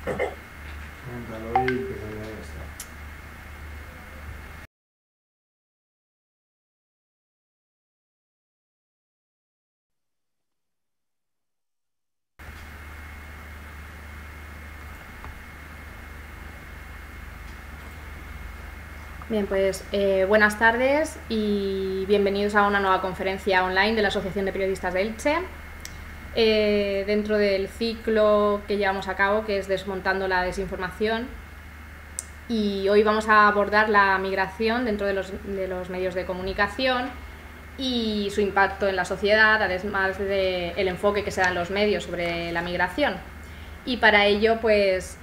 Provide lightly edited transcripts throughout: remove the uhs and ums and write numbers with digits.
Coméntalo y empieza ya está. Bien, pues buenas tardes y bienvenidos a una nueva conferencia online de la Asociación de Periodistas de Elche. Dentro del ciclo que llevamos a cabo, que es Desmontando la Desinformación, y hoy vamos a abordar la migración dentro de los medios de comunicación y su impacto en la sociedad, además del enfoque que se da en los medios sobre la migración. Y para ello pues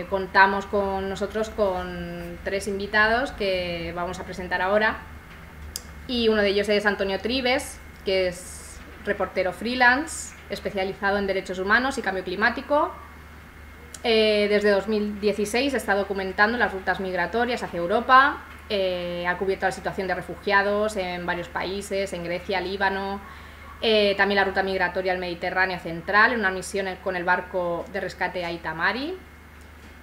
contamos con nosotros con 3 invitados que vamos a presentar ahora, y uno de ellos es Antonio Trives, que es reportero freelance especializado en derechos humanos y cambio climático. Desde 2016 está documentando las rutas migratorias hacia Europa, ha cubierto la situación de refugiados en varios países, en Grecia, Líbano, también la ruta migratoria al Mediterráneo central en una misión con el barco de rescate Aita Mari,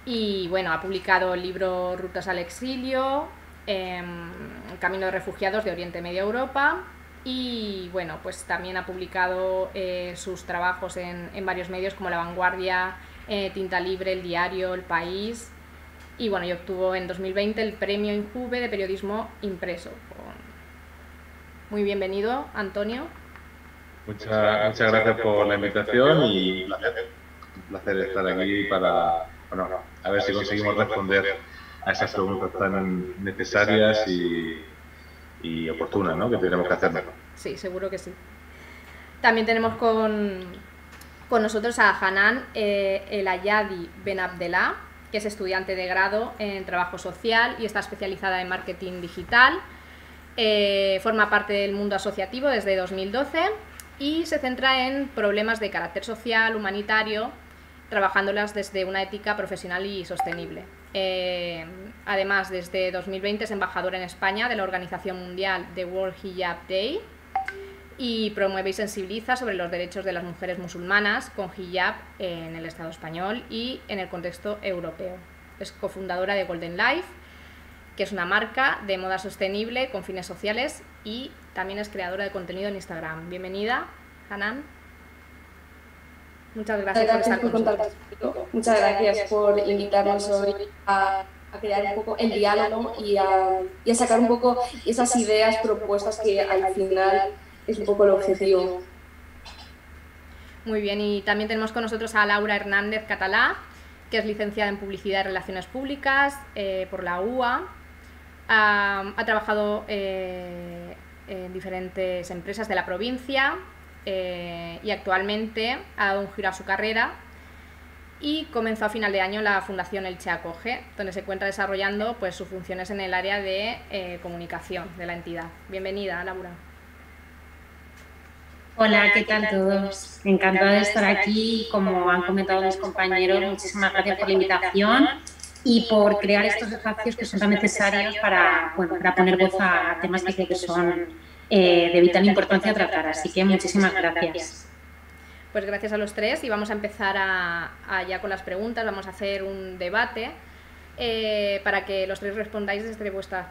y bueno, ha publicado el libro Rutas al exilio, Camino de refugiados de Oriente Medio a Europa, y bueno, pues también ha publicado sus trabajos en varios medios como La Vanguardia, Tinta Libre, El Diario, El País, y bueno, y obtuvo en 2020 el premio Injuve de periodismo impreso. Muy bienvenido, Antonio. Muchas gracias por la invitación y un placer estar aquí para, bueno, a ver si conseguimos responder a esas preguntas tan necesarias y oportunas, ¿no?, que tenemos que hacernos. Sí, seguro que sí. También tenemos con nosotros a Hanan El Ayadi Ben Abdellah, que es estudiante de grado en trabajo social y está especializada en marketing digital. Forma parte del mundo asociativo desde 2012 y se centra en problemas de carácter social, humanitario, trabajándolas desde una ética profesional y sostenible. Además, desde 2020 es embajadora en España de la Organización Mundial de World Hijab Day y promueve y sensibiliza sobre los derechos de las mujeres musulmanas con hijab en el Estado español y en el contexto europeo. Es cofundadora de Golden Life, que es una marca de moda sostenible con fines sociales, y también es creadora de contenido en Instagram. Bienvenida, Hanan. Muchas gracias por estar con nosotros. Muchas gracias por invitarnos hoy a crear un poco el diálogo y a sacar un poco esas ideas, propuestas que al final es un poco el objetivo. Muy bien, y también tenemos con nosotros a Laura Hernández Catalá, que es licenciada en Publicidad y Relaciones Públicas por la UA. Ha trabajado en diferentes empresas de la provincia y actualmente ha dado un giro a su carrera y comenzó a final de año la Fundación Elche Acoge, donde se encuentra desarrollando pues, sus funciones en el área de comunicación de la entidad. Bienvenida, Laura. Hola, ¿qué tal todos? Encantada de estar aquí. Como han comentado mis compañeros, muchísimas gracias por la invitación y por crear estos espacios que son tan necesarios para poner voz a temas que creo que son de vital importancia tratar. Así que muchísimas gracias. Pues gracias a los 3 y vamos a empezar ya con las preguntas. Vamos a hacer un debate para que los 3 respondáis desde vuestras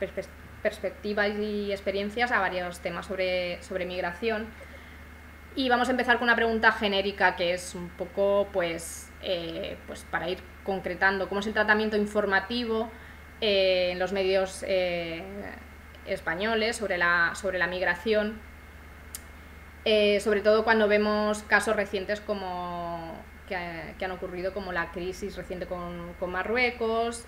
perspectivas y experiencias a varios temas sobre migración. Y vamos a empezar con una pregunta genérica que es un poco pues para ir concretando cómo es el tratamiento informativo en los medios españoles sobre la migración, sobre todo cuando vemos casos recientes que han ocurrido, como la crisis reciente con Marruecos,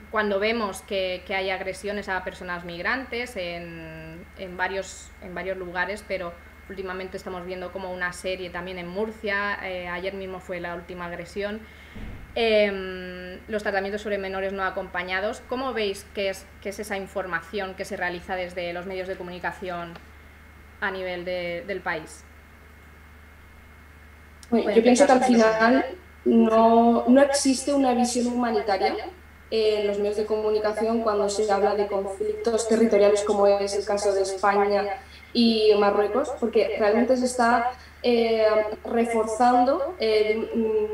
cuando vemos que hay agresiones a personas migrantes en varios lugares, pero últimamente estamos viendo como una serie también en Murcia, ayer mismo fue la última agresión, los tratamientos sobre menores no acompañados. ¿Cómo veis que es esa información que se realiza desde los medios de comunicación a nivel del país? Bueno, yo pienso que al final no existe una visión humanitaria en los medios de comunicación cuando se habla de conflictos territoriales como es el caso de España y Marruecos, porque realmente se está reforzando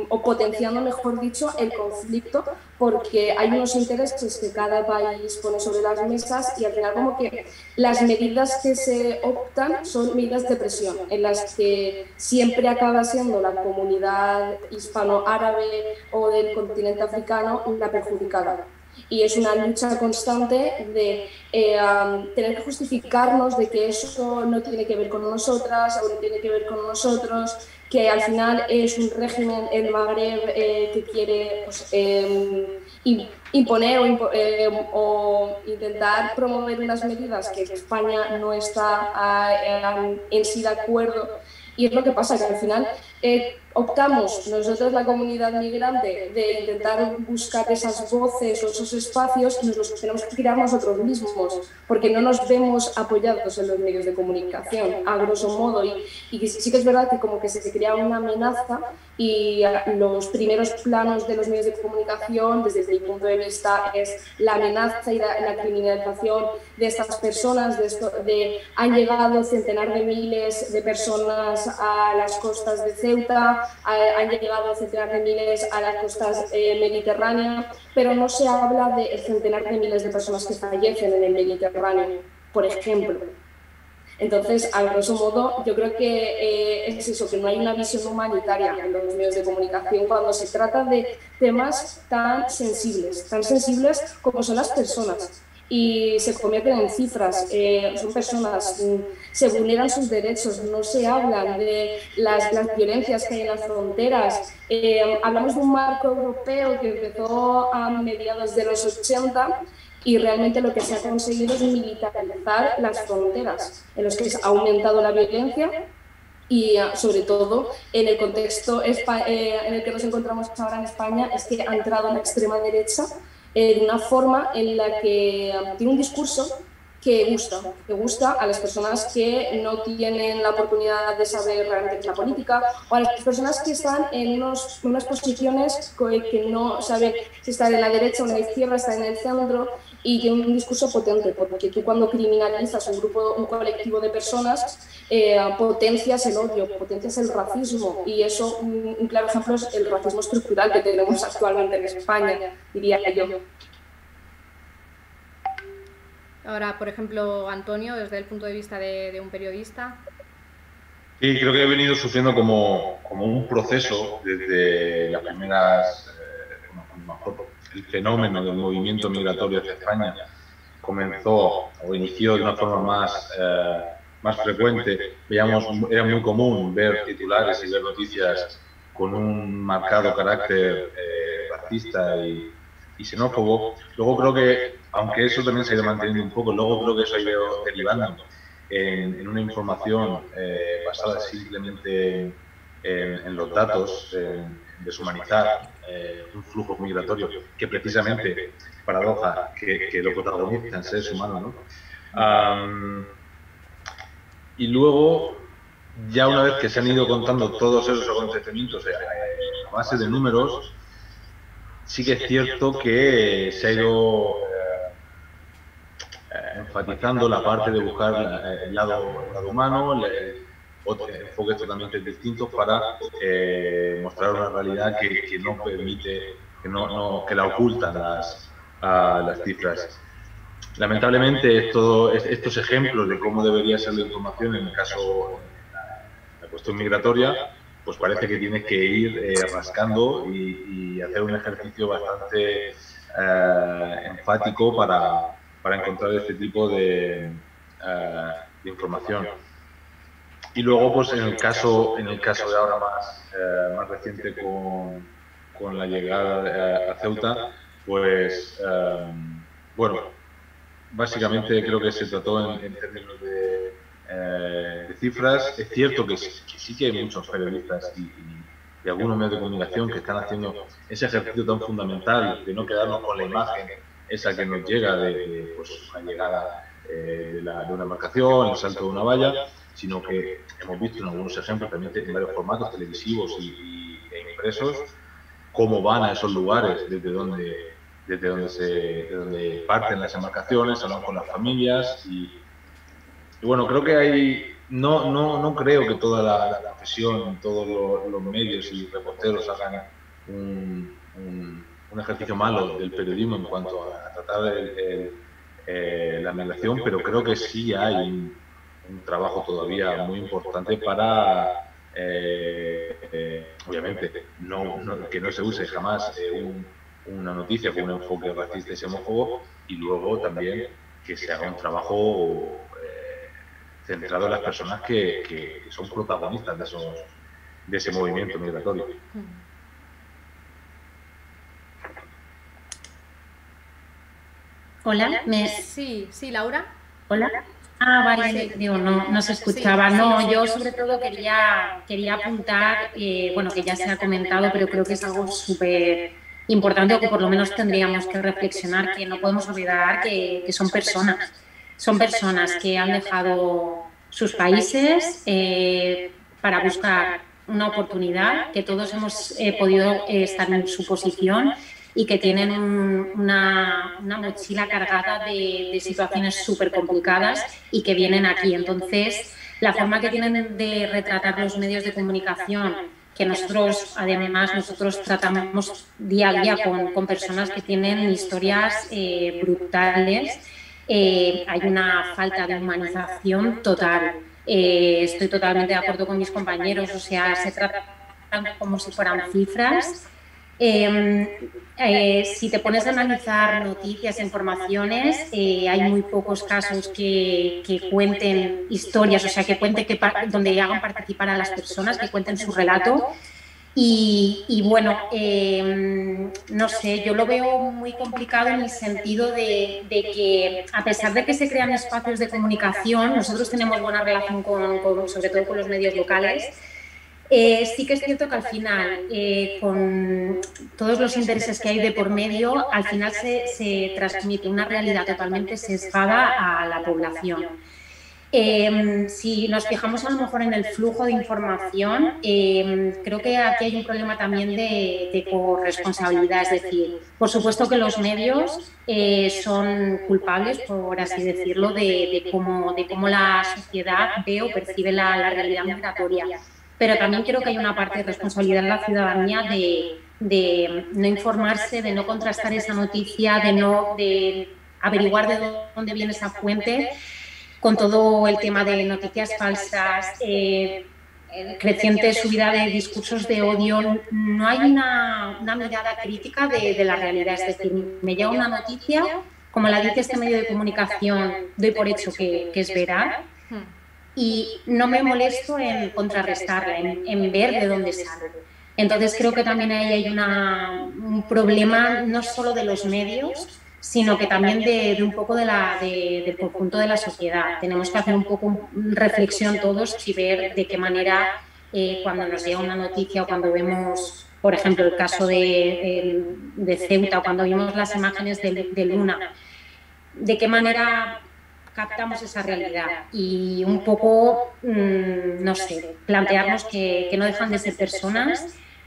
o potenciando, mejor dicho, el conflicto, porque hay unos intereses que cada país pone sobre las mesas y al final como que las medidas que se optan son medidas de presión, en las que siempre acaba siendo la comunidad hispano-árabe o del continente africano la perjudicada. Y es una lucha constante de tener que justificarnos de que eso no tiene que ver con nosotras o no tiene que ver con nosotros, que al final es un régimen, el Magreb, que quiere pues, imponer o intentar promover unas medidas que España no está en sí de acuerdo. Y es lo que pasa, que al final optamos nosotros, la comunidad migrante, de intentar buscar esas voces o esos espacios y nos los tenemos que crear nosotros mismos, porque no nos vemos apoyados en los medios de comunicación, a grosso modo. Y sí que es verdad que como que se crea una amenaza y los primeros planos de los medios de comunicación, desde mi punto de vista, es la amenaza y la criminalización de estas personas, han llegado centenares de miles de personas a las costas de Ceuta, han llegado centenares de miles a las costas mediterráneas, pero no se habla de centenares de miles de personas que fallecen en el Mediterráneo, por ejemplo. Entonces, a grosso modo, yo creo que es eso, que no hay una visión humanitaria en los medios de comunicación cuando se trata de temas tan sensibles como son las personas. Y se convierten en cifras, son personas, se vulneran sus derechos, no se hablan de las violencias que hay en las fronteras. Hablamos de un marco europeo que empezó a mediados de los 80 y realmente lo que se ha conseguido es militarizar las fronteras, en los que se ha aumentado la violencia y sobre todo en el contexto en el que nos encontramos ahora en España, es que ha entrado la extrema derecha de una forma en la que tiene un discurso que gusta a las personas que no tienen la oportunidad de saber realmente qué es la política, o a las personas que están en unas posiciones que no saben si están en la derecha o en la izquierda, están en el centro, y tiene un discurso potente, porque tú cuando criminalizas un colectivo de personas, potencias el odio, potencias el racismo, y eso, un claro ejemplo es el racismo estructural que tenemos actualmente en España, diría yo. Ahora, por ejemplo, Antonio, desde el punto de vista de un periodista. Sí, creo que he venido sufriendo como un proceso desde las primeras, el fenómeno del movimiento migratorio hacia España comenzó o inició de una forma más frecuente. Era muy común ver titulares y ver noticias con un marcado carácter racista y xenófobo. Luego creo que, aunque eso también se ha ido manteniendo un poco, luego creo que eso ha ido derivando en una información basada simplemente en los datos, en deshumanizar un flujo migratorio que precisamente, paradoja, que lo protagonizan seres humanos, ¿no? Y luego, ya una vez que se han ido contando todos esos acontecimientos a base de números, sí que es cierto que se ha ido enfatizando la parte de buscar el lado humano, enfoques totalmente distintos para mostrar una realidad que no permite, que la ocultan las cifras. Lamentablemente, estos ejemplos de cómo debería ser la información en el caso de la cuestión migratoria, pues parece que tienes que ir rascando y hacer un ejercicio bastante enfático para encontrar este tipo de información. Y luego, pues en el caso de ahora más reciente con la llegada a Ceuta, pues bueno, básicamente creo que se trató en términos de cifras. Es cierto que sí que hay muchos periodistas y algunos medios de comunicación que están haciendo ese ejercicio tan fundamental de no quedarnos con la imagen esa que nos llega de pues, una llegada de una embarcación, el salto de una valla, sino que hemos visto en algunos ejemplos también en varios formatos televisivos e impresos cómo van a esos lugares desde donde parten las embarcaciones, hablan con las familias y bueno, creo que no creo que toda la profesión, todos los medios y reporteros hagan un ejercicio malo del periodismo en cuanto a tratar la migración, pero creo que sí hay un trabajo todavía muy importante para, obviamente, que no se use jamás una noticia con un enfoque racista y xenófobo, y luego también que se haga un trabajo centrado en las personas que son protagonistas de ese movimiento migratorio. Hola, Sí, Laura. Hola. Ah, vale, digo, no se escuchaba. No, yo sobre todo quería apuntar, bueno, que ya se ha comentado, pero creo que es algo súper importante, o que por lo menos tendríamos que reflexionar, que no podemos olvidar que son personas que han dejado sus países para buscar una oportunidad, que todos hemos podido estar en su posición y que tienen una mochila cargada de situaciones súper complicadas y que vienen aquí. Entonces, la forma que tienen de retratar los medios de comunicación, que nosotros tratamos día a día con personas que tienen historias brutales, hay una falta de humanización total. Estoy totalmente de acuerdo con mis compañeros, o sea, se tratan como si fueran cifras. Si te pones a analizar noticias, informaciones, hay muy pocos casos que cuenten historias, o sea, donde hagan participar a las personas, que cuenten su relato. Y bueno, no sé, yo lo veo muy complicado en el sentido de que, a pesar de que se crean espacios de comunicación, nosotros tenemos buena relación sobre todo con los medios locales. Sí que es cierto que al final, con todos los intereses que hay de por medio, al final se transmite una realidad totalmente sesgada a la población. Si nos fijamos a lo mejor en el flujo de información, creo que aquí hay un problema también de corresponsabilidad, es decir, por supuesto que los medios son culpables, por así decirlo, de cómo la sociedad ve o percibe la realidad migratoria. Pero también creo que hay una parte de responsabilidad en la ciudadanía de no informarse, de no contrastar esa noticia, de averiguar de dónde viene esa fuente, con todo el tema de noticias falsas, creciente subida de discursos de odio. No hay una mirada crítica de la realidad. Es decir, me llega una noticia, como la dice este medio de comunicación, doy por hecho que es veraz, y no me molesto en contrarrestarla, en ver de dónde sale. Entonces creo que también ahí hay un problema no solo de los medios, sino que también de un poco del conjunto de la sociedad. Tenemos que hacer un poco reflexión todos y ver de qué manera, cuando nos llega una noticia o cuando vemos, por ejemplo, el caso de Ceuta, o cuando vimos las imágenes de Luna, de qué manera captamos esa realidad y un poco, no sé, plantearnos que no dejan de ser personas,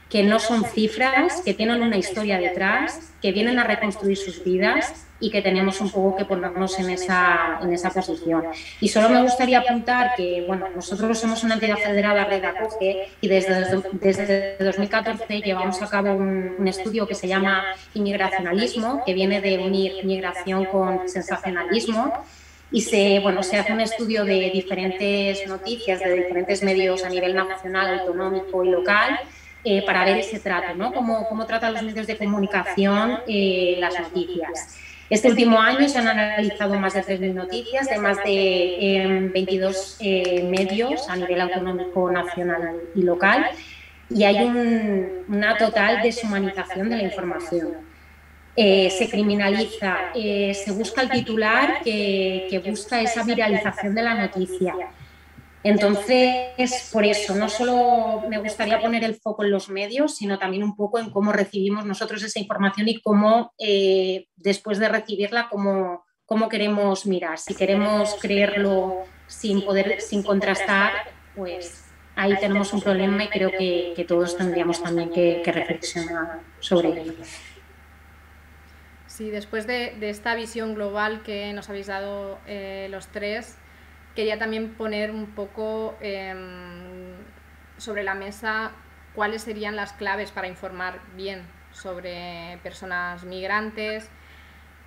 que no son cifras, que tienen una historia detrás, que vienen a reconstruir sus vidas y que tenemos un poco que ponernos en esa posición. Y solo me gustaría apuntar que, bueno, nosotros somos una entidad federada, Red Acoge, y desde 2014 llevamos a cabo un estudio que se llama Inmigracionalismo, que viene de unir migración con sensacionalismo. Y se hace un estudio de diferentes noticias, de diferentes medios a nivel nacional, autonómico y local, para ver ese trato, ¿no? Cómo tratan los medios de comunicación las noticias. Este último año se han analizado más de 3.000 noticias de más de 22 medios a nivel autonómico, nacional y local, y hay una total deshumanización de la información. Se criminaliza, se busca el titular que busca esa viralización de la noticia. Entonces, por eso, no solo me gustaría poner el foco en los medios, sino también un poco en cómo recibimos nosotros esa información y cómo, después de recibirla, cómo queremos mirar. Si queremos creerlo sin contrastar, pues ahí tenemos un problema y creo que todos tendríamos también que reflexionar sobre ello. Sí, después de esta visión global que nos habéis dado los tres, quería también poner un poco sobre la mesa cuáles serían las claves para informar bien sobre personas migrantes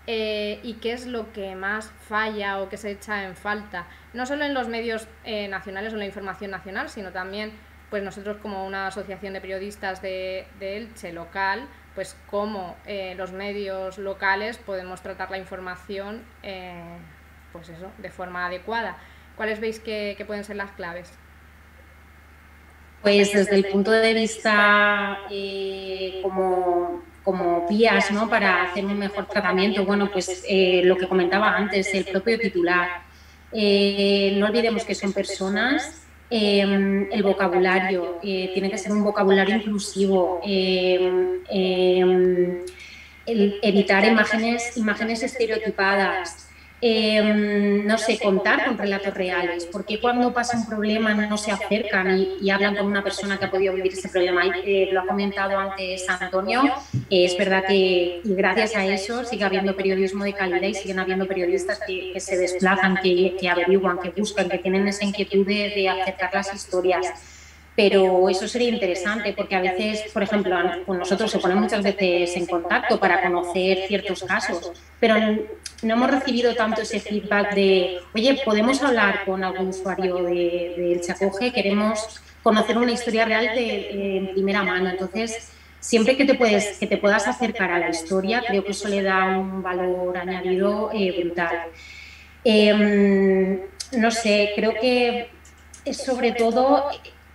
y qué es lo que más falla o que se echa en falta, no solo en los medios nacionales o en la información nacional, sino también pues nosotros como una asociación de periodistas de Elche local, pues cómo los medios locales podemos tratar la información pues eso, de forma adecuada. ¿Cuáles veis que pueden ser las claves? Pues desde el punto de vista como vías, ¿no?, para hacer un mejor tratamiento, bueno, pues lo que comentaba antes, el propio titular. No olvidemos que son personas, el vocabulario tiene que ser un vocabulario inclusivo, evitar imágenes estereotipadas. No sé, contar con relatos reales, porque cuando pasa un problema no se acercan y hablan con una persona que ha podido vivir ese problema. Lo ha comentado antes Antonio, es verdad que y gracias a eso sigue habiendo periodismo de calidad y siguen habiendo periodistas que se desplazan, que averiguan, que buscan, que tienen esa inquietud de acercar las historias. Pero eso sería interesante porque a veces, por ejemplo, con nosotros se ponen muchas veces en contacto para conocer ciertos casos, pero no hemos recibido tanto ese feedback de, oye, podemos hablar con algún usuario de Elche Acoge, queremos conocer una historia real de primera mano. Entonces, siempre que te puedas acercar a la historia, creo que eso le da un valor añadido brutal. No sé, creo que es sobre todo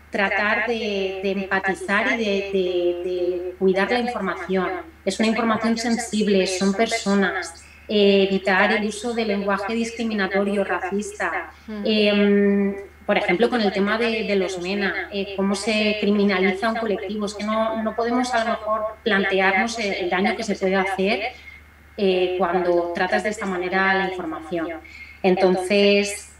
tratar de empatizar y de cuidar la información. Es una información sensible, son personas. Evitar el uso del lenguaje discriminatorio, racista. Por ejemplo, con el tema de los MENA, cómo se criminaliza un colectivo. Es que no podemos a lo mejor plantearnos el daño que se puede hacer cuando tratas de esta manera la información. Entonces,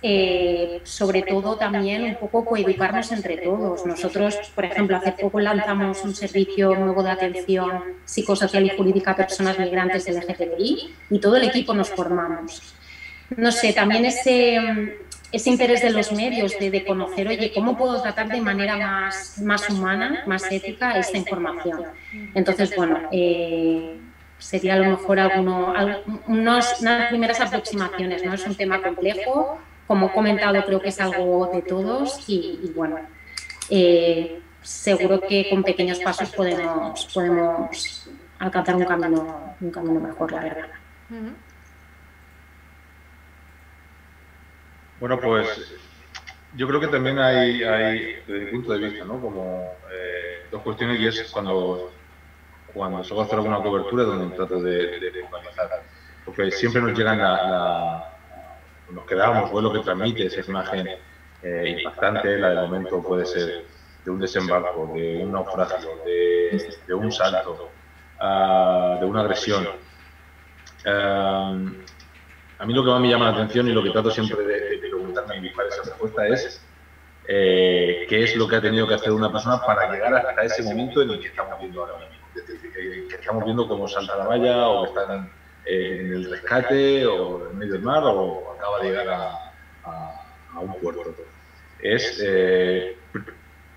sobre todo también un poco coeducarnos entre todos. Nosotros, por ejemplo, hace poco lanzamos un servicio nuevo de atención psicosocial y jurídica a personas migrantes LGTBI y todo el equipo nos formamos. No sé, también ese interés de los medios de conocer, oye, ¿cómo puedo tratar de manera más humana, más ética esta información? Entonces, bueno, sería a lo mejor unas primeras aproximaciones, ¿no? Es un tema complejo, como he comentado, creo que es algo de todos y bueno, seguro que con pequeños pasos podemos alcanzar un camino mejor, la verdad. Bueno, pues yo creo que también hay desde mi punto de vista, ¿no?, como dos cuestiones, y es cuando se va a hacer alguna cobertura donde trato de puntualizar, porque siempre nos llegan nos quedamos, o es lo que transmite esa imagen impactante. La del momento puede ser de un desembarco, de un naufragio, de un salto, de una agresión. A mí lo que más me llama la atención y lo que trato siempre de preguntarme y buscar esa respuesta es qué es lo que ha tenido que hacer una persona para llegar hasta ese momento en el que estamos viendo ahora mismo. Es decir, que estamos viendo cómo salta la valla, o están en el rescate, o en medio del mar, o acaba de llegar a un puerto. Es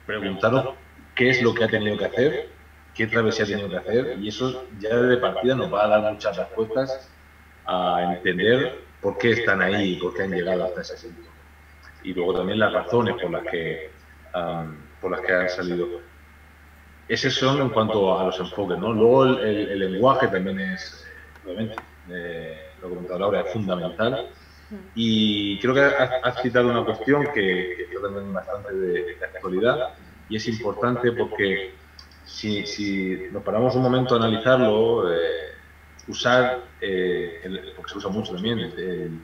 preguntaros qué es lo que ha tenido que hacer, qué travesía ha tenido que hacer, y eso ya de partida nos va a dar muchas respuestas a entender por qué están ahí y por qué han llegado hasta ese punto. Y luego también las razones por las que han salido. Esos son en cuanto a los enfoques, ¿no? Luego el lenguaje también es, obviamente, lo que comentaba Laura, es fundamental. Y creo que has citado una cuestión que creo también bastante de actualidad, y es importante porque si nos paramos un momento a analizarlo, usar, porque se usa mucho también el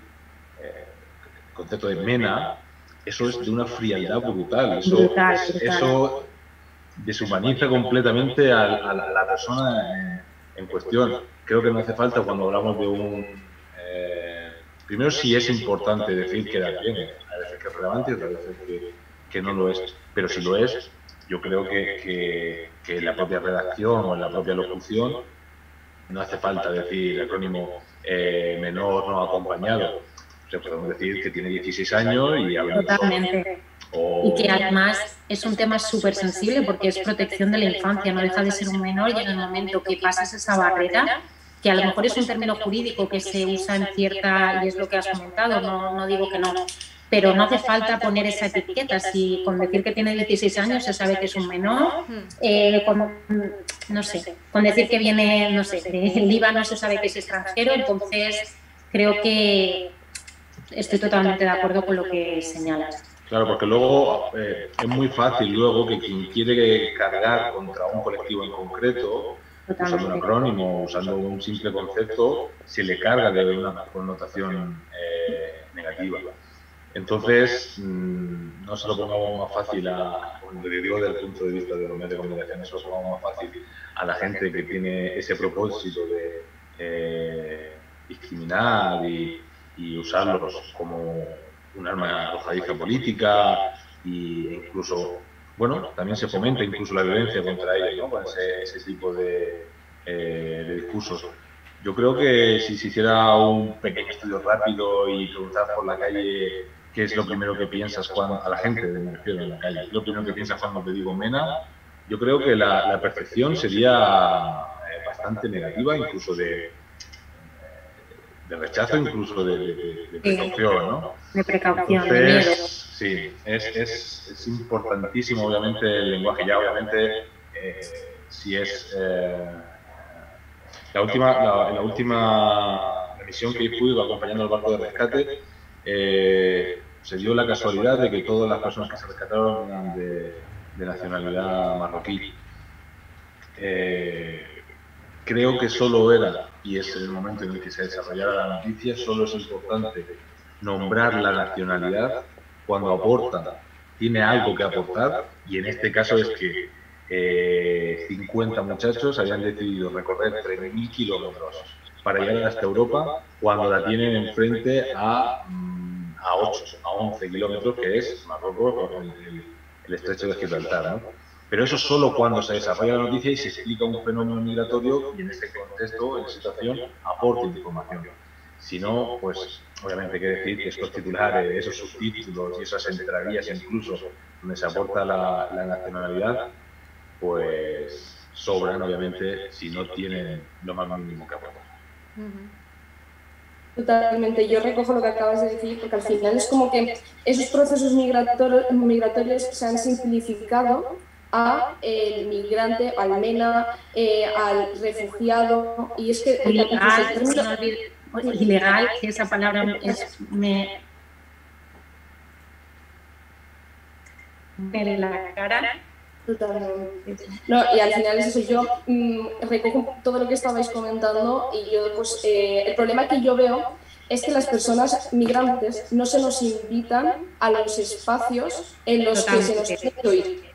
concepto de MENA, eso es de una frialdad brutal. Eso deshumaniza completamente a la persona en cuestión. Creo que no hace falta, cuando hablamos de un... primero, si es importante decir que da bien, a veces que es relevante y a veces que no lo es. Pero si lo es, yo creo que en la propia redacción o en la propia locución no hace falta decir el acrónimo menor no acompañado. podemos decir que tiene 16 años y habla Totalmente. Y que además es un tema súper sensible porque es protección de la infancia, no deja de ser un menor y en el momento que pasas esa barrera, que a lo mejor es un término jurídico que se usa en cierta, y es lo que has comentado, no digo que no, pero no hace falta poner esa etiqueta. Si con decir que tiene 16 años se sabe que es un menor, no sé, con decir que viene, no sé, del Líbano se sabe que es extranjero, entonces creo que estoy totalmente de acuerdo con lo que señalas. Claro, porque luego es muy fácil luego que quien quiere cargar contra un colectivo en concreto, usando un acrónimo, usando un simple concepto, se le carga de una connotación negativa. Entonces, no se lo pongamos más fácil cuando digo desde el punto de vista de los medios de comunicación, se lo pongamos más fácil a la gente que tiene ese propósito de discriminar y usarlos como un arma arrojadiza política e incluso, bueno, también se fomenta incluso la violencia contra ellos, ¿no? Con ese tipo de discursos. Yo creo que si se hiciera un pequeño estudio rápido y preguntar por la calle qué es lo primero que piensas cuando, a la gente, me refiero, en la calle, lo primero que piensas cuando te digo MENA, yo creo que la percepción sería bastante negativa, incluso de rechazo, incluso de precaución, ¿no? De precaución, entonces, de miedo. Sí, es importantísimo, obviamente, el lenguaje. Ya, obviamente, si es... la última misión que pude acompañando al barco de rescate, se dio la casualidad de que todas las personas que se rescataron eran de nacionalidad marroquí. Creo que solo era, y es el momento en el que se desarrollara la noticia, solo es importante nombrar la nacionalidad cuando aporta, tiene algo que aportar, y en este caso es que 50 muchachos habían decidido recorrer 3.000 kilómetros para llegar hasta Europa cuando la tienen enfrente a 11 kilómetros, que es Marruecos, el estrecho de Gibraltar, ¿no? Pero eso solo cuando se desarrolla la noticia y se explica un fenómeno migratorio y en este contexto, en esta situación, aporte información. Si no, pues obviamente hay que decir que estos titulares, esos subtítulos y esas entradillas incluso donde se aporta la nacionalidad, pues sobran obviamente si no tienen lo más mínimo que aportar. Totalmente, yo recojo lo que acabas de decir, porque al final es como que esos procesos migratorios se han simplificado a el migrante, al MENA, al refugiado, y es que... Ilegal, que esa palabra me en la cara. Totalmente. No, y al final es eso, yo recojo todo lo que estabais comentando y yo, pues, el problema que yo veo es que las personas migrantes no se nos invitan a los espacios en los que se nos quiere oír.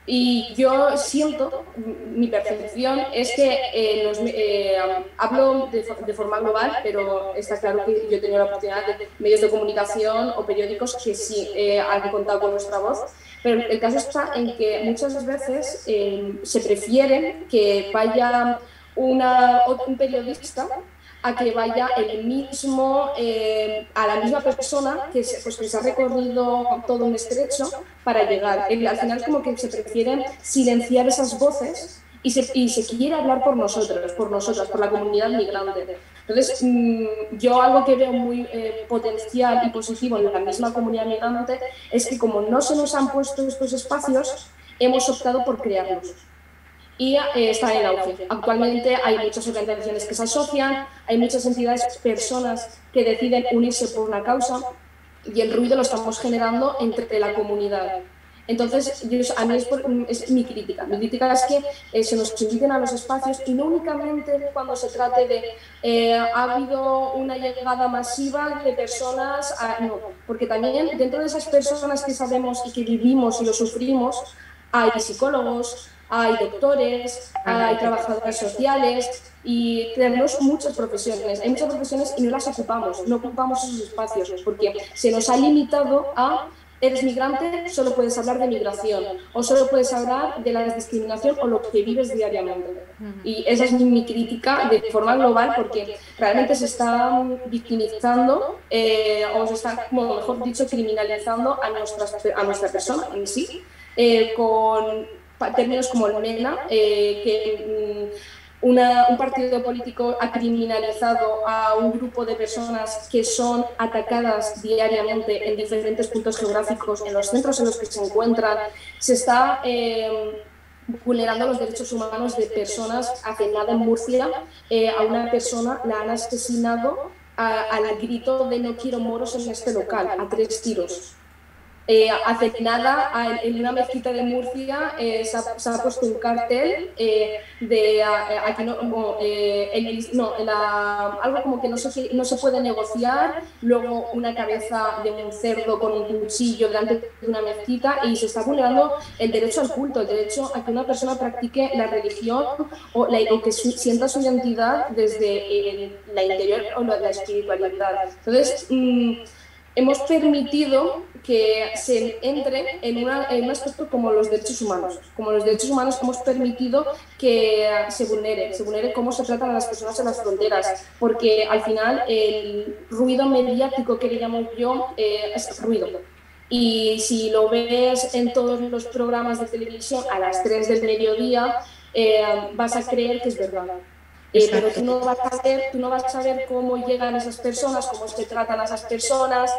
Y yo siento, mi percepción es que hablo de forma global, pero está claro que yo he tenido la oportunidad de medios de comunicación o periódicos que sí han contado con nuestra voz, pero el caso está en que muchas veces se prefiere que vaya un periodista a que vaya el mismo, a la misma persona que se ha recorrido todo un estrecho para llegar. Al final es como que se prefieren silenciar esas voces y se quiere hablar por nosotros, por la comunidad migrante. Entonces, yo algo que veo muy potencial y positivo en la misma comunidad migrante es que como no se nos han puesto estos espacios, hemos optado por crearlos. Y está en auge. Actualmente hay muchas organizaciones que se asocian, hay muchas entidades, personas que deciden unirse por una causa y el ruido lo estamos generando entre la comunidad. Entonces, a mí es mi crítica. Mi crítica es que se nos inviten a los espacios y no únicamente cuando se trate de ha habido una llegada masiva de personas, no, porque también dentro de esas personas que sabemos y que vivimos y lo sufrimos, hay psicólogos, hay doctores, hay trabajadoras sociales y tenemos muchas profesiones. Hay muchas profesiones y no las ocupamos, no ocupamos esos espacios porque se nos ha limitado a eres migrante, solo puedes hablar de migración o solo puedes hablar de la discriminación o lo que vives diariamente. Y esa es mi crítica de forma global, porque realmente se está victimizando o se está, bueno, mejor dicho, criminalizando a nuestra persona en sí, con términos como el MENA, que un partido político ha criminalizado a un grupo de personas que son atacadas diariamente en diferentes puntos geográficos, en los centros en los que se encuentran. Se está vulnerando los derechos humanos de personas. Hace nada en Murcia a una persona la han asesinado al grito de "no quiero moros en este local", a 3 tiros. Hace nada, en una mezquita de Murcia se ha puesto un cartel de aquí algo como que no se puede negociar, luego una cabeza de un cerdo con un cuchillo delante de una mezquita, y se está vulnerando el derecho al culto, el derecho a que una persona practique la religión o que sienta su identidad desde la interior o la espiritualidad. Entonces, hemos permitido que se entre en un aspecto como los derechos humanos. Como los derechos humanos hemos permitido que se vulnere cómo se tratan a las personas en las fronteras, porque al final el ruido mediático que le llamo yo es ruido. Y si lo ves en todos los programas de televisión a las 3 del mediodía, vas a creer que es verdad. Pero tú no vas a ver cómo llegan esas personas, cómo se tratan a esas personas.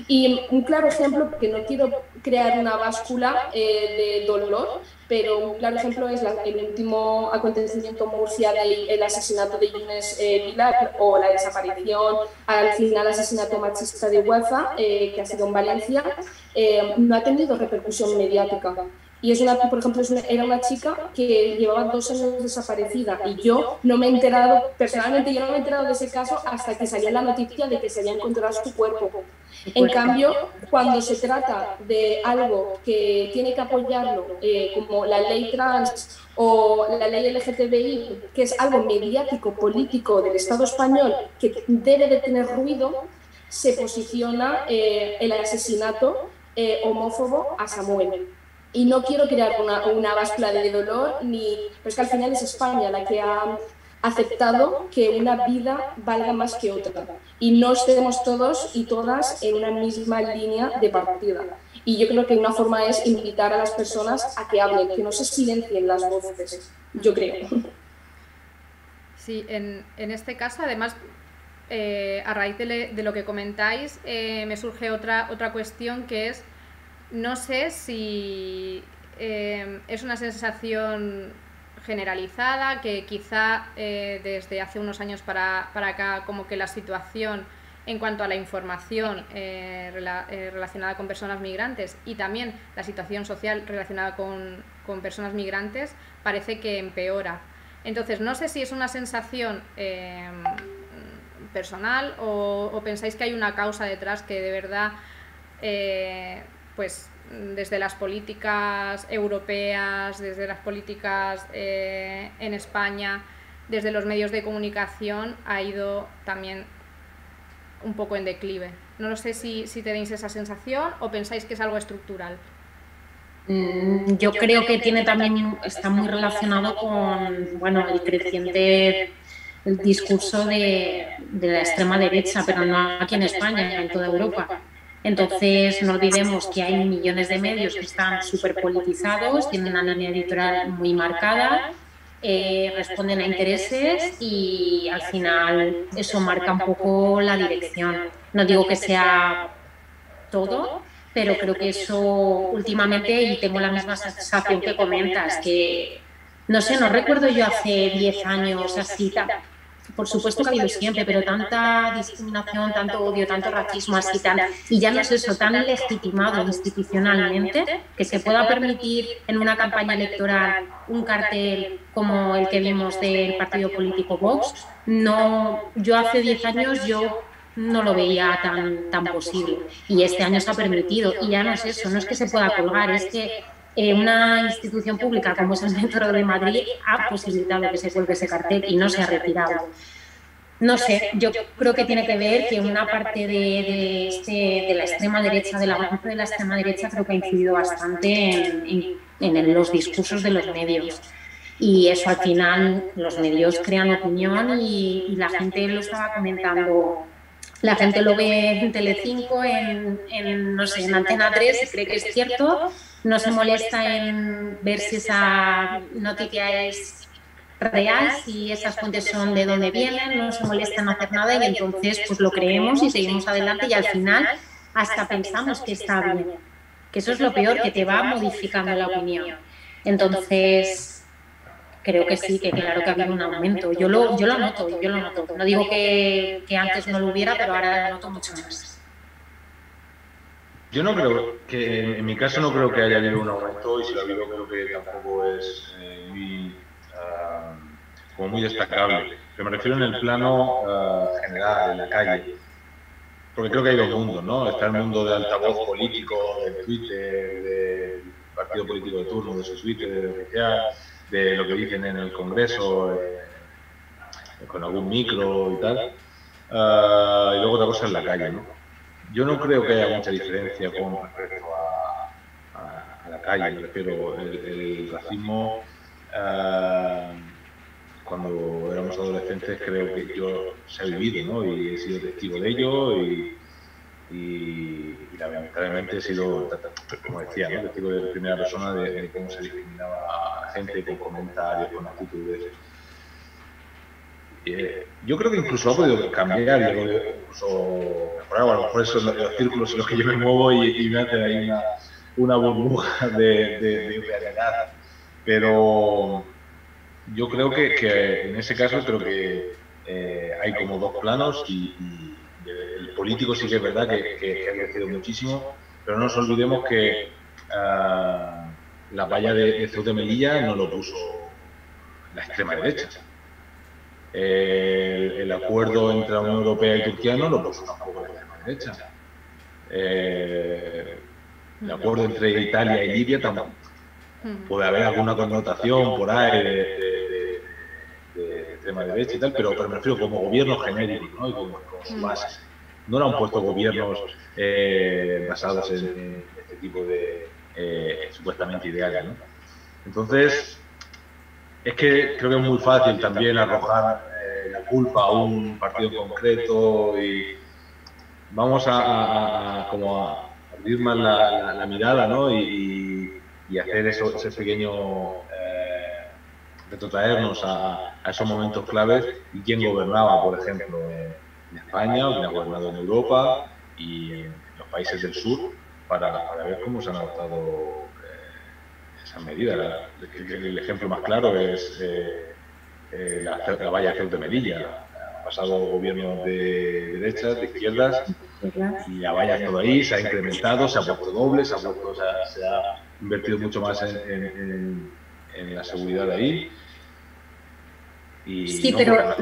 Y un claro ejemplo, porque no quiero crear una báscula de dolor, pero un claro ejemplo es el último acontecimiento en Murcia del asesinato de Yunes Vilar, o la desaparición, al final asesinato machista de Huaza, que ha sido en Valencia. No ha tenido repercusión mediática. Y por ejemplo, era una chica que llevaba 2 años desaparecida, y yo no me he enterado, personalmente yo no me he enterado de ese caso hasta que salió la noticia de que se había encontrado su cuerpo. En cambio, cuando se trata de algo que tiene que apoyarlo, como la ley trans o la ley LGTBI, que es algo mediático, político del Estado español, que debe de tener ruido, se posiciona el asesinato homófobo a Samuel. Y no quiero crear una báscula de dolor, pero es que al final es España la que ha aceptado que una vida valga más que otra, y no estemos todos y todas en una misma línea de partida. Y yo creo que una forma es invitar a las personas a que hablen, que no se silencien las voces, yo creo. Sí, en este caso, además, a raíz de lo que comentáis, me surge otra cuestión, que es: no sé si es una sensación generalizada, que quizá desde hace unos años para acá, como que la situación en cuanto a la información relacionada con personas migrantes, y también la situación social relacionada con personas migrantes, parece que empeora. Entonces, no sé si es una sensación personal o pensáis que hay una causa detrás, que de verdad pues desde las políticas europeas, desde las políticas en España, desde los medios de comunicación, ha ido también un poco en declive. No lo sé si tenéis esa sensación o pensáis que es algo estructural. Yo creo que está muy relacionado con, bueno, el creciente discurso de la extrema derecha, pero no aquí en España, en toda Europa. Entonces, no olvidemos que hay millones de medios que están súper politizados, tienen una línea editorial muy marcada, responden a intereses, y al final eso marca un poco la dirección. No digo que sea todo, pero creo que eso últimamente, y tengo la misma sensación que comentas, que no sé, no recuerdo yo hace 10 años así, por supuesto que ha habido siempre, pero tanta discriminación, tanto odio, tanto racismo, así y ya no es eso, tan legitimado institucionalmente, que se pueda permitir en una campaña electoral un cartel como el que vimos del partido político Vox. No, yo hace 10 años yo no lo veía tan posible, y este año se ha permitido, y ya no es eso, no es que se pueda colgar, es que una institución pública como es el Metro de Madrid ha posibilitado que se cuelgue ese cartel y no se ha retirado. No sé, yo creo que tiene que ver que una parte de la extrema derecha, del avance de la extrema derecha, creo que ha incidido bastante en los discursos de los medios. Y eso al final los medios crean opinión y la gente lo estaba comentando. La gente lo ve en Telecinco, no sé, en Antena 3 y cree que es cierto, no se molesta en ver si esa noticia es real, si esas fuentes son de dónde vienen, no se molesta en hacer nada y entonces pues lo creemos y seguimos adelante y al final hasta pensamos que está bien, que eso es lo peor, que te va modificando la opinión. Entonces creo que sí, que claro que ha habido un aumento. Yo lo noto. No digo que antes no lo hubiera, pero ahora lo noto mucho más. Yo no creo que, en mi caso no creo que haya habido un aumento y si lo ha habido creo que tampoco es como muy destacable. Pero me refiero en el plano general, en la calle. Porque creo que hay dos mundos, ¿no? Está el mundo de altavoz político, del Twitter, del partido político de turno, de su Twitter, de lo que sea, de lo que dicen en el Congreso, con algún micro y tal, y luego otra cosa en la calle, ¿no? Yo no creo que haya mucha diferencia con respecto a la calle, me refiero, el racismo, cuando éramos adolescentes creo que yo se ha vivido, ¿no? Y he sido testigo de ello y lamentablemente he sido, como decía, ¿no? Testigo de primera persona de cómo se discriminaba a la gente con comentarios, con actitudes. Yo creo que incluso ha podido cambiar, incluso mejorar, a lo mejor esos son los círculos en los que yo me muevo y me hace ahí una burbuja de realidad. Pero yo creo que en ese caso creo que hay como dos planos y el político sí que es verdad que ha crecido muchísimo, pero no nos olvidemos que la valla de Ceuta y Melilla no lo puso la extrema derecha. El acuerdo entre la Unión Europea y Turquía no lo puso tampoco la extrema derecha. El acuerdo entre Italia y Libia tampoco. Puede haber alguna connotación por ahí de extrema derecha y tal, pero me refiero como gobiernos genéricos, ¿no? Y con su base. No eran puestos gobiernos basados en este tipo de supuestamente ideales, ¿no? Entonces, es que creo que es muy fácil también arrojar la culpa a un partido en concreto y vamos a abrir más la mirada, ¿no? Y hacer ese pequeño retrotraernos a esos momentos claves y quién gobernaba, por ejemplo, en España, o quién ha gobernado en Europa y en los países del sur, para ver cómo se han adoptado esas medidas. El ejemplo más claro es la valla Ceuta y Melilla. Ha pasado gobiernos de derechas, de izquierdas, y la valla ha estado ahí, se ha incrementado, se ha puesto doble, se ha invertido mucho más en la seguridad de ahí. Y sí, no, pero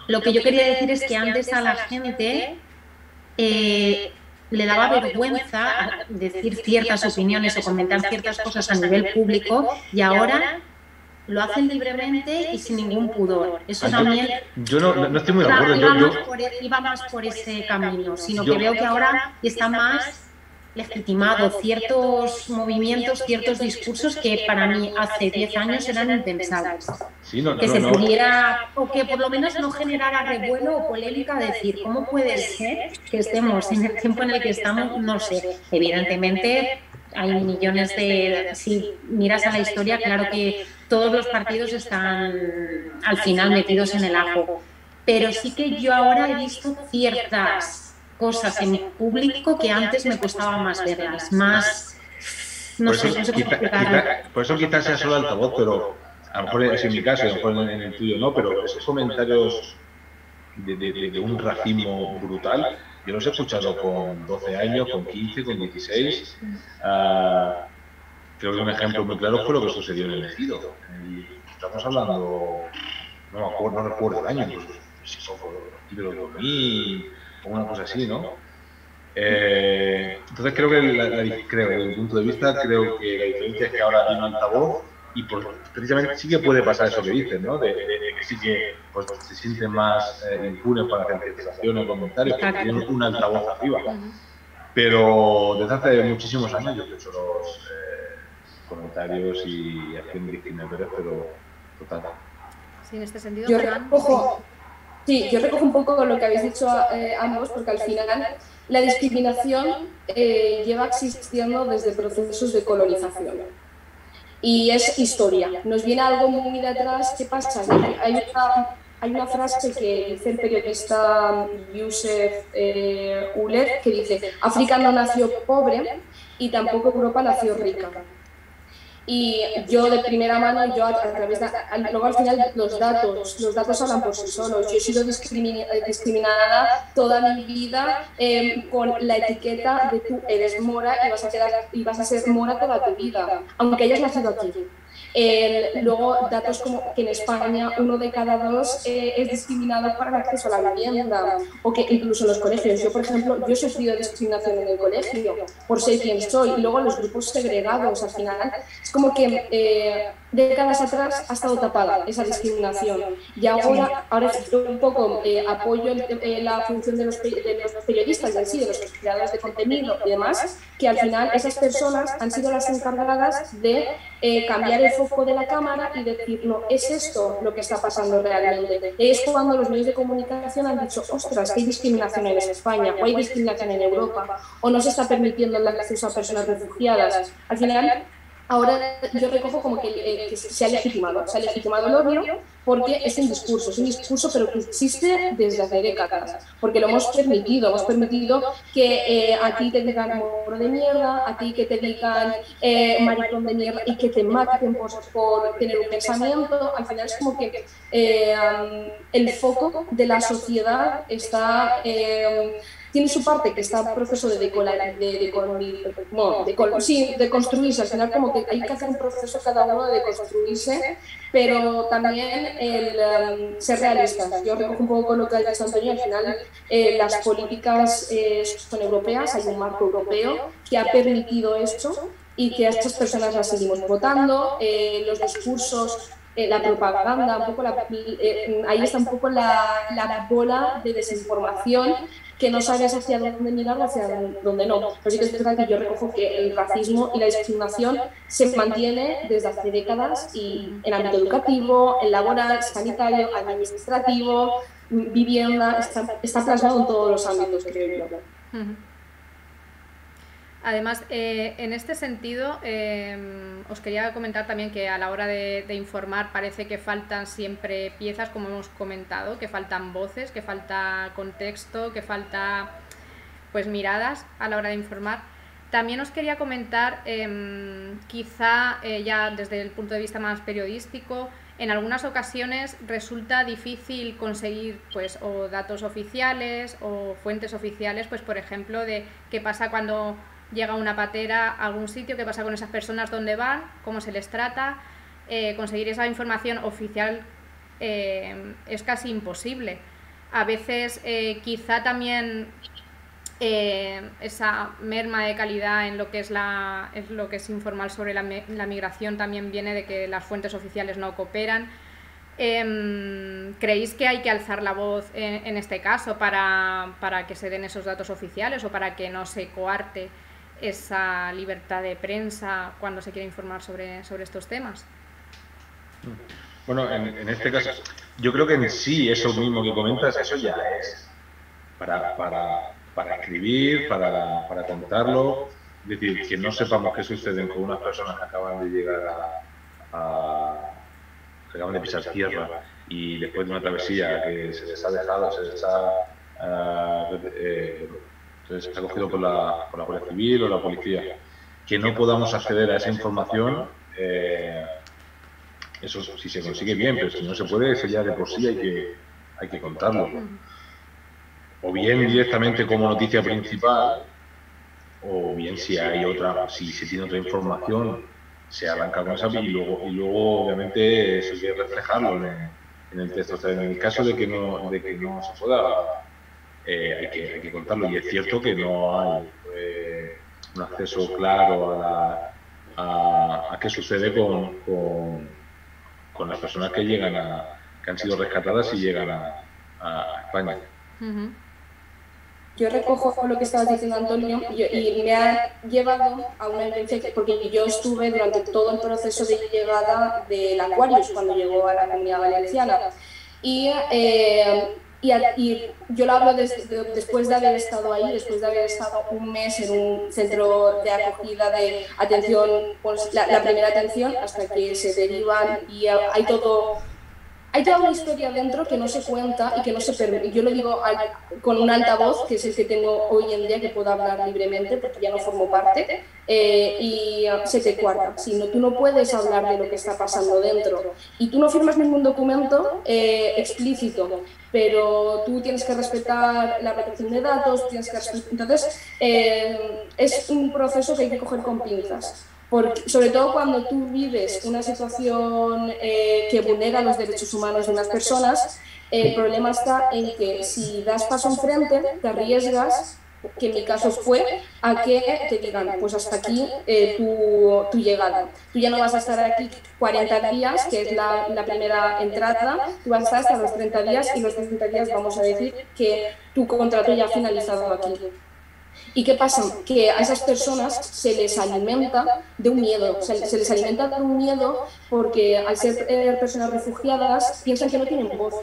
lo que yo quería decir es que antes a la gente le daba vergüenza decir ciertas opiniones o comentar ciertas cosas a nivel público y ahora lo hacen libremente y sin ningún pudor. Eso también... Yo no estoy muy de acuerdo. Iba más por ese camino, sino que veo que ahora está más legitimado ciertos movimientos, ciertos discursos que para mí hace 10 años eran impensables. Sí, que se pudiera, o que por lo menos no generara revuelo o polémica, decir, ¿cómo puede ser que estemos en el tiempo en el que estamos? No sé, evidentemente hay millones de... Si miras a la historia, claro que todos los partidos están al final metidos en el ajo, pero sí que yo ahora he visto ciertas cosas en público que antes me costaba más verlas, más... No sé, no sé cómo explicar. Por eso quizás sea solo altavoz, pero a lo mejor es en mi caso, a lo mejor en el tuyo no, pero esos comentarios de un racismo brutal, yo los he escuchado con 12 años, con 15, con 16. Creo que un ejemplo muy claro fue lo que sucedió en el Ejido. Y estamos hablando, no recuerdo el año, incluso, si fue de los 2000 o una cosa así, ¿no? Entonces creo que, desde mi punto de vista, creo que la diferencia es que ahora hay un altavoz precisamente sí que puede pasar eso que dices, ¿no? De que sí que pues, se sienten más impunes para hacer críticas o comentarios, porque tienen un altavoz arriba. Pero desde hace muchísimos años yo he hecho los comentarios y acción discriminatorias, pero total. Sí, en este sentido, yo recojo un poco lo que habéis dicho ambos, porque al final la discriminación lleva existiendo desde procesos de colonización. Y es historia. Nos viene algo muy de atrás. ¿Qué pasa? Hay una frase que dice el periodista Youssef Uller, que dice: África no nació pobre y tampoco Europa nació rica. Y yo de primera mano, yo a través de, luego al final los datos hablan por sí solos. Yo he sido discriminada toda mi vida con la etiqueta de tú eres mora y vas a ser mora toda tu vida, aunque hayas nacido aquí. Luego datos como que en España 1 de cada 2 es discriminado para el acceso a la vivienda, o que incluso en los colegios. Yo, por ejemplo, yo he sufrido discriminación en el colegio por ser quien soy, y luego los grupos segregados. Al final es como que décadas atrás ha estado tapada esa discriminación, y ahora yo un poco apoyo la función de los periodistas y así, de los creadores de contenido y demás, que al final esas personas han sido las encargadas de cambiar el foco de la cámara y decir: no, es esto lo que está pasando realmente. Es cuando los medios de comunicación han dicho: ostras, que hay discriminación en España, o hay discriminación en Europa, o no se está permitiendo el acceso a personas refugiadas. Al final, ahora yo recojo como que se ha legitimado el odio, porque es un discurso, pero que existe desde hace décadas, porque lo hemos permitido que a ti te digan moro de mierda, a ti que te digan maricón de mierda y que te maten por tener un pensamiento. Al final es como que el foco de la sociedad está... tiene su parte que está en proceso de construirse. Al final como que hay que hacer un proceso cada uno de construirse, pero también el ser realistas. Yo recojo un poco lo que ha dicho Antonio. Al final las políticas son europeas, hay un marco europeo que ha permitido esto y que a estas personas las seguimos votando. Los discursos, la propaganda, un poco ahí está un poco la bola de desinformación, que no sabes hacia dónde mirar o hacia dónde no. Pero sí que es verdad que yo recojo que el racismo y la discriminación se mantiene desde hace décadas, y en el ámbito educativo, en laboral, sanitario, administrativo, vivienda, está plasmado en todos los ámbitos, creo yo. Además, en este sentido, os quería comentar también que a la hora de informar parece que faltan siempre piezas, como hemos comentado, que faltan voces, que falta contexto, que falta pues miradas a la hora de informar. También os quería comentar, quizá ya desde el punto de vista más periodístico, en algunas ocasiones resulta difícil conseguir pues o datos oficiales o fuentes oficiales, pues por ejemplo de qué pasa cuando llega una patera a algún sitio, qué pasa con esas personas, dónde van, cómo se les trata. Conseguir esa información oficial es casi imposible. A veces quizá también esa merma de calidad en lo que es informar sobre la migración también viene de que las fuentes oficiales no cooperan. ¿Creéis que hay que alzar la voz en este caso para que se den esos datos oficiales, o para que no se coarte esa libertad de prensa cuando se quiere informar sobre estos temas? Bueno, en este caso, yo creo que en sí eso mismo que comentas, eso ya es para escribir, para contarlo. Es decir, que no sepamos qué sucede con unas personas que acaban de llegar que acaban de pisar tierra, y después de una travesía que se les ha dejado, se les ha cogido por la Guardia Civil o la policía, que no podamos acceder a esa información. Eso si se consigue bien, pero si no se puede, eso ya de por sí hay que contarlo. O bien directamente como noticia principal, o bien si hay otra, si se tiene otra información, se arranca con esa, y luego obviamente eso hay que reflejarlo en el texto. O sea, en el caso de que no se pueda, hay que contarlo. Y es cierto que no hay un acceso claro a qué sucede con las personas que llegan que han sido rescatadas y llegan a España. Yo recojo lo que estabas diciendo, Antonio, y me ha llevado a una vivencia, porque yo estuve durante todo el proceso de llegada del Aquarius cuando llegó a la Comunidad Valenciana. Y yo lo hablo después de haber estado ahí, después de haber estado un mes en un centro de acogida de atención, pues, la primera atención, hasta que se derivan y hay toda una historia dentro que no se cuenta y que no se permite. Yo lo digo con un altavoz, que es el que tengo hoy en día, que puedo hablar libremente porque ya no formo parte, y se te cuarta. Tú no puedes hablar de lo que está pasando dentro. Y tú no firmas ningún documento explícito, pero tú tienes que respetar la protección de datos, entonces es un proceso que hay que coger con pinzas. Sobre todo cuando tú vives una situación que vulnera los derechos humanos de unas personas, el problema está en que si das paso enfrente, te arriesgas, que en mi caso fue, a que te digan, pues hasta aquí tu llegada. Tú ya no vas a estar aquí 40 días, que es la primera entrada, tú vas a estar hasta los 30 días y los 30 días vamos a decir que tu contrato ya ha finalizado aquí. ¿Y qué pasa? Que a esas personas se les alimenta de un miedo, se les alimenta de un miedo porque al ser personas refugiadas piensan que no tienen voz,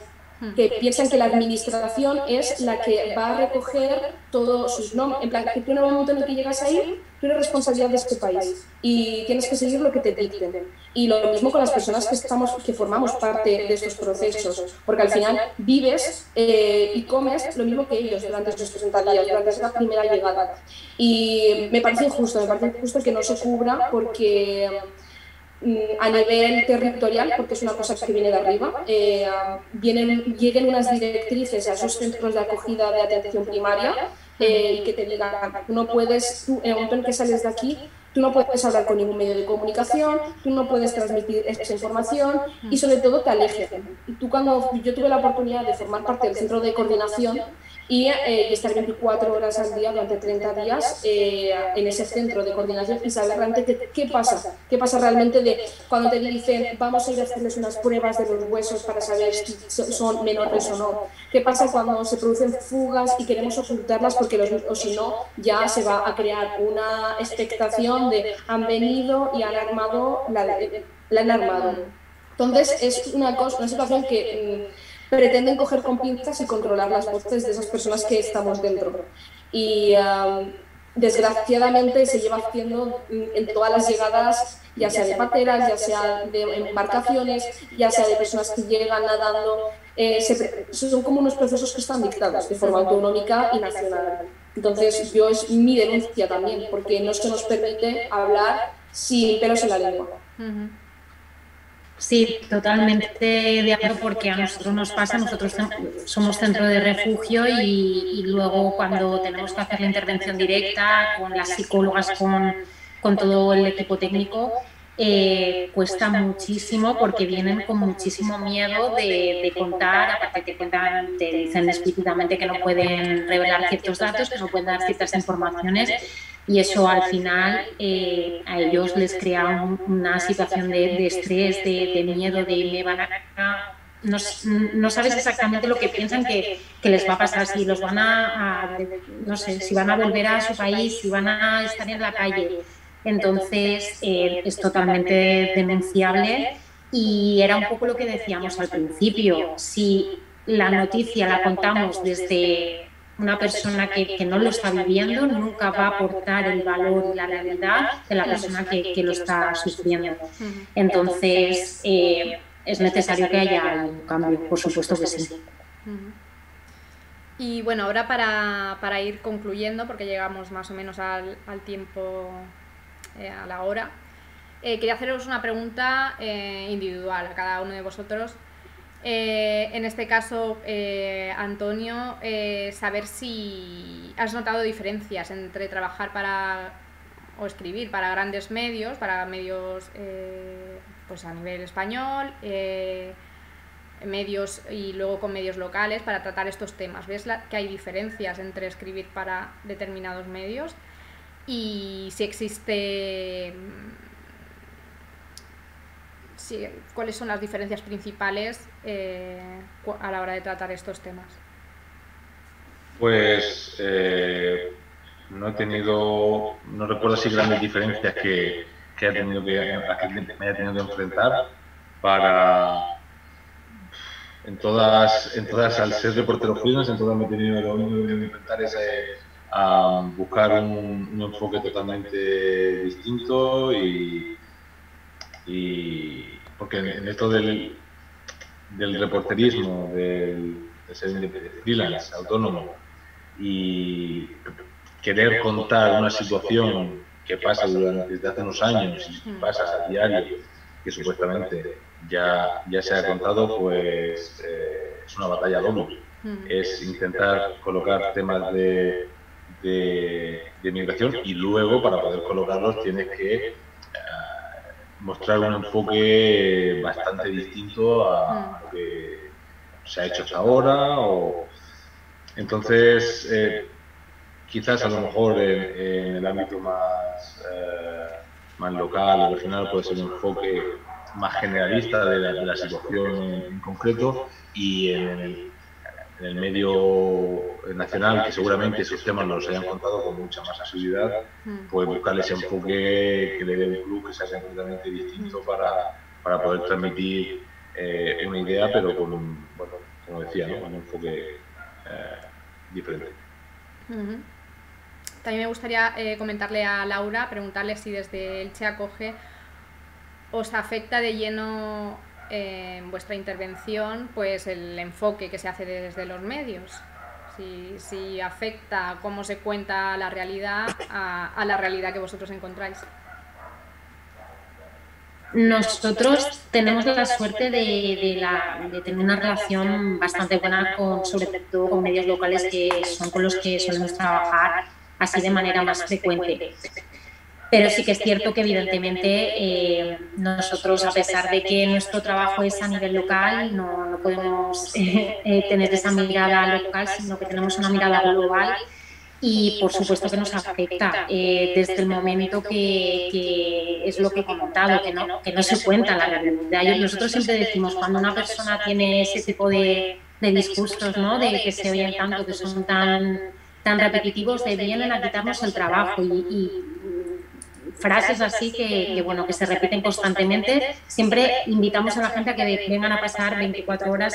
que piensan que la administración es la que va a recoger todos sus nombres, en plan, que tú en el momento en el que llegas ahí, tú eres responsabilidad de este país y tienes que seguir lo que te dicten. Y lo mismo con las personas que formamos parte de estos procesos, porque al final vives y comes lo mismo que ellos durante esos 30 días, durante esa primera llegada. Y me parece injusto que no se cubra porque a nivel territorial, porque es una cosa que viene de arriba, lleguen unas directrices a esos centros de acogida de atención primaria y que te digan, no puedes, en el momento en que sales de aquí, tú no puedes hablar con ningún medio de comunicación, tú no puedes transmitir esa información y sobre todo te alejes. Yo tuve la oportunidad de formar parte del centro de coordinación y estar 24 horas al día durante 30 días en ese centro de coordinación y saber realmente qué pasa realmente de cuando te dicen vamos a ir a hacerles unas pruebas de los huesos para saber si son menores o no, qué pasa cuando se producen fugas y queremos ocultarlas porque o si no ya se va a crear una expectación de han venido y han armado, la han armado. Entonces es una situación que pretenden coger con pinzas y controlar las voces de esas personas que estamos dentro. Y desgraciadamente se lleva haciendo en todas las llegadas, ya sea de pateras, ya sea de embarcaciones, ya sea de personas que llegan nadando. Son como unos procesos que están dictados de forma autonómica y nacional. Entonces es mi denuncia también, porque no se nos permite hablar sin pelos en la lengua. Sí, totalmente de acuerdo, porque a nosotros nos pasa, nosotros somos centro de refugio y luego cuando tenemos que hacer la intervención directa con las psicólogas, con todo el equipo técnico, cuesta muchísimo porque vienen con muchísimo miedo de contar, aparte te dicen explícitamente que no pueden revelar ciertos datos, que no pueden dar ciertas informaciones y eso al final a ellos les crea una situación de estrés, de miedo, de me van a... No sabes exactamente lo que piensan que les va a pasar, si los van no sé, si van a volver a su país, si van a estar en la calle. Entonces es totalmente denunciable y era un poco lo que decíamos al principio. Si la noticia la contamos desde una persona que no lo está viviendo, nunca va a aportar el valor y la realidad de la persona que lo está sufriendo. Entonces es necesario que haya un cambio, por supuesto que sí. Y bueno, ahora para ir concluyendo, porque llegamos más o menos al tiempo, a la hora, quería haceros una pregunta individual a cada uno de vosotros. En este caso, Antonio, saber si has notado diferencias entre trabajar o escribir para grandes medios, pues a nivel español, medios y luego con medios locales para tratar estos temas. ¿Ves que hay diferencias entre escribir para determinados medios? Y si existe sí, cuáles son las diferencias principales a la hora de tratar estos temas. Pues no recuerdo si grandes diferencias que me haya tenido que enfrentar en todas al ser reportero freelance, en todas me he tenido lo único que enfrentar es a buscar un enfoque totalmente distinto y porque en esto del reporterismo, de ser freelance, autónomo, y querer contar una situación que pasa desde hace unos años y pasas a diario, que supuestamente ya se ha contado, pues es una batalla doble. Es intentar colocar temas de migración y luego, para poder colocarlos, tienes que mostrar un enfoque bastante distinto a lo que se ha hecho hasta ahora. Entonces, quizás a lo mejor en el ámbito más local o regional puede ser un enfoque más generalista de la situación en concreto, y en el medio nacional, que seguramente esos temas nos hayan contado con mucha más asiduidad, pues buscar ese enfoque que le dé un plus que sea completamente distinto para poder transmitir una idea, pero con un, bueno, como decía, ¿no?, con un enfoque diferente. También me gustaría comentarle a Laura, preguntarle si desde Elche Acoge os afecta de lleno en vuestra intervención pues el enfoque que se hace desde los medios, si afecta cómo se cuenta la realidad a la realidad que vosotros encontráis. Nosotros tenemos la suerte de tener una relación bastante buena sobre todo con medios locales, que son con los que solemos trabajar así de manera más frecuente. Pero sí que es cierto que evidentemente nosotros, a pesar de que nuestro trabajo es a nivel local, no podemos tener esa mirada local, sino que tenemos una mirada global. Y por supuesto que nos afecta desde el momento que es lo que he comentado, que no se cuenta la realidad. Nosotros siempre decimos, cuando una persona tiene ese tipo de discursos, ¿no?, de que se oyen tanto, que son tan repetitivos, de vienen a quitarnos el trabajo, y frases así que se repiten constantemente. Siempre invitamos a la gente a que vengan a pasar 24 horas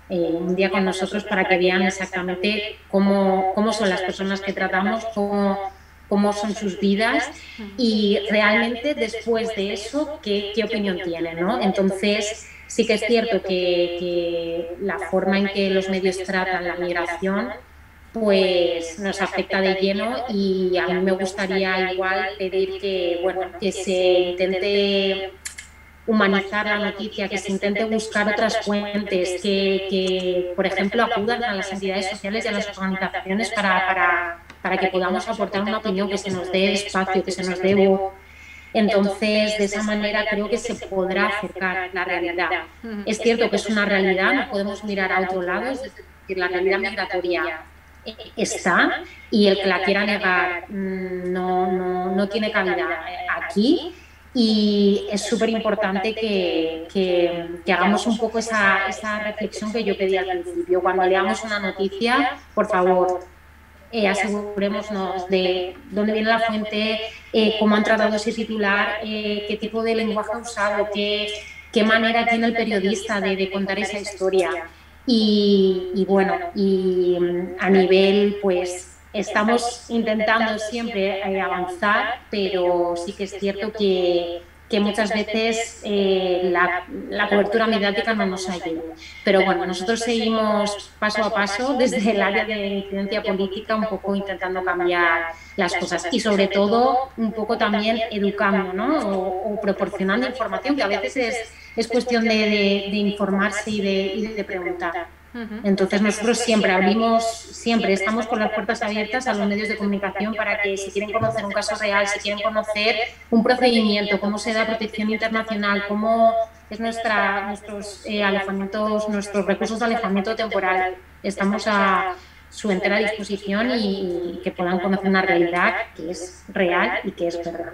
un día con nosotros para que vean exactamente cómo son las personas que tratamos, cómo son sus vidas, y realmente después de eso qué opinión tienen, ¿no? Entonces sí que es cierto que la forma en que los medios tratan la migración pues nos afecta de lleno, y a mí me gustaría igual pedir que se intente humanizar la noticia, que se intente buscar otras fuentes, que por ejemplo acudan a las entidades sociales y a las organizaciones para que podamos aportar una opinión, que se nos dé espacio, que se nos dé voz. Entonces, de esa manera creo que se podrá acercar la realidad. Es cierto que es una realidad, no podemos mirar a otro lado, es decir, la realidad migratoria está, y el que la quiera negar no tiene cabida aquí. Y es súper importante que hagamos un poco esa reflexión que yo pedí al principio. Cuando leamos una noticia, por favor, asegurémonos de dónde viene la fuente, cómo han tratado ese titular, qué tipo de lenguaje ha usado, qué manera tiene el periodista de contar esa historia. Y a nivel, pues, estamos intentando siempre avanzar, pero sí que es cierto que muchas veces la cobertura mediática no nos ayuda. Pero bueno, nosotros seguimos paso a paso desde el área de incidencia política, un poco intentando cambiar las cosas, y sobre todo un poco también educando, ¿no?, o proporcionando información, que a veces es cuestión de informarse y de preguntar. Entonces nosotros siempre estamos con las puertas abiertas a los medios de comunicación para que, si quieren conocer un caso real, si quieren conocer un procedimiento, cómo se da protección internacional, cómo es nuestros alojamientos, nuestros recursos de alojamiento temporal, estamos a su entera disposición, y que puedan conocer una realidad que es real y que es verdad.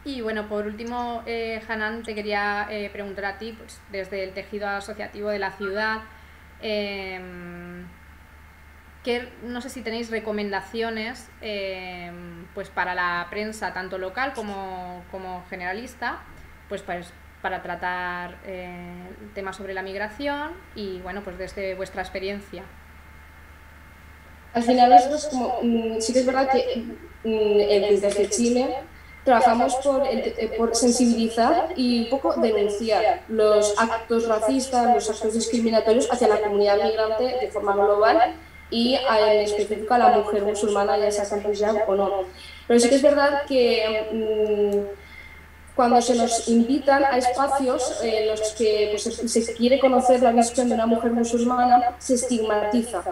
Y bueno, por último, Hanan, te quería preguntar a ti, pues, desde el tejido asociativo de la ciudad, no sé si tenéis recomendaciones pues para la prensa, tanto local como generalista, pues para tratar temas sobre la migración y bueno, pues desde vuestra experiencia. Al final nosotros sí que es verdad que desde Chile trabajamos por sensibilizar y un poco denunciar los actos racistas, los actos discriminatorios hacia la comunidad migrante de forma global y en específico a la mujer musulmana, ya sea con hijab o no. Pero sí que es verdad que cuando se nos invitan a espacios en los que pues, se quiere conocer la visión de una mujer musulmana, se estigmatiza,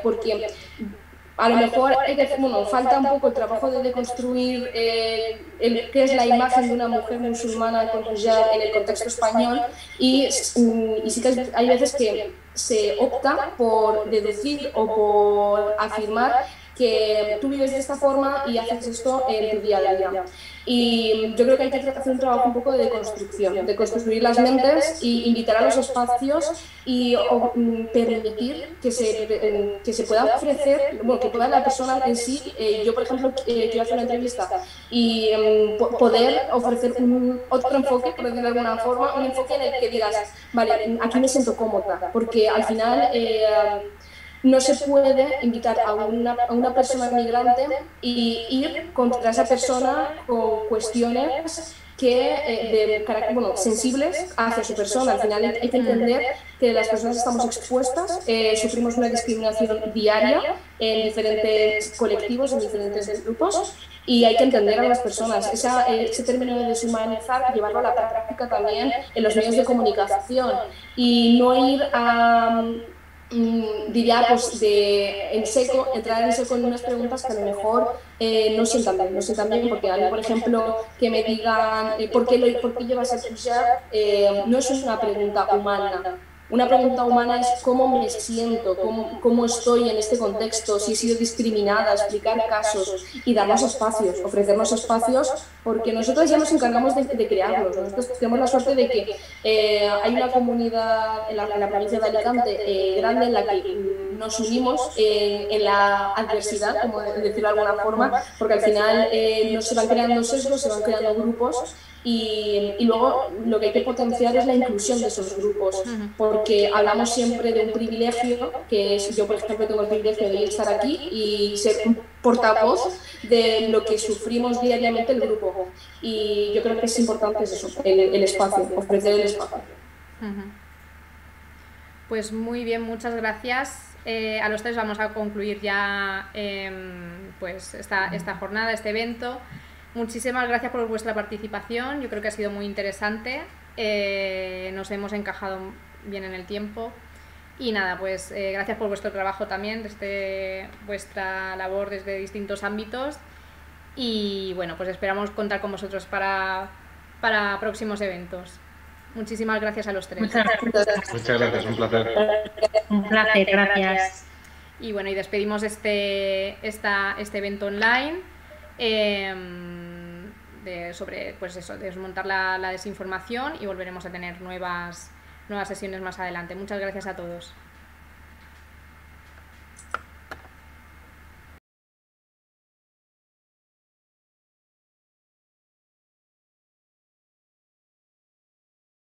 porque a lo mejor falta un poco el trabajo de deconstruir qué es la imagen de una mujer musulmana con hijab en el contexto español y sí que hay veces que se opta por deducir o por afirmar que tú vives de esta forma y haces esto en tu día a día. Y yo creo que hay que hacer un trabajo un poco de deconstrucción, de construir las mentes y invitar a los espacios y permitir que se pueda ofrecer, bueno, que pueda la persona en sí, yo por ejemplo quiero hacer una entrevista y poder ofrecer otro enfoque, por decirlo de alguna forma, un enfoque en el que digas, vale, aquí me siento cómoda, porque al final no se puede invitar a una persona migrante y ir contra esa persona con cuestiones de carácter, sensibles hacia su persona. Al final hay que entender que las personas estamos expuestas, sufrimos una discriminación diaria en diferentes colectivos, en diferentes grupos, y hay que entender a las personas. Ese término de deshumanizar, llevarlo a la práctica también en los medios de comunicación y no ir a diría pues entrar en seco en unas preguntas que a lo mejor no sientan bien, porque a mí, por ejemplo, que me digan ¿por qué llevas el hijab? No es una pregunta humana. Una pregunta humana es cómo me siento, cómo estoy en este contexto, si he sido discriminada, explicar casos y darnos espacios, ofrecernos espacios, porque nosotros ya nos encargamos de crearlos. Nosotros tenemos la suerte de que hay una comunidad en la provincia de Alicante grande en la que nos unimos en la adversidad, como decirlo de alguna forma, porque al final no se van creando sesgos, se van creando grupos. Y luego lo que hay que potenciar es la inclusión de esos grupos, porque hablamos siempre de un privilegio, que es, yo por ejemplo tengo el privilegio de estar aquí y ser un portavoz de lo que sufrimos diariamente el grupo. Y yo creo que es importante eso, el espacio, ofrecer el espacio. Pues muy bien, muchas gracias. A los tres vamos a concluir ya pues esta jornada, este evento. Muchísimas gracias por vuestra participación, yo creo que ha sido muy interesante, nos hemos encajado bien en el tiempo y nada, pues gracias por vuestro trabajo también, desde vuestra labor desde distintos ámbitos y bueno, pues esperamos contar con vosotros para próximos eventos. Muchísimas gracias a los tres. Muchas gracias, un placer. Un placer, gracias. Y bueno, y despedimos este evento online. Sobre pues eso, desmontar la desinformación y volveremos a tener nuevas sesiones más adelante. Muchas gracias a todos.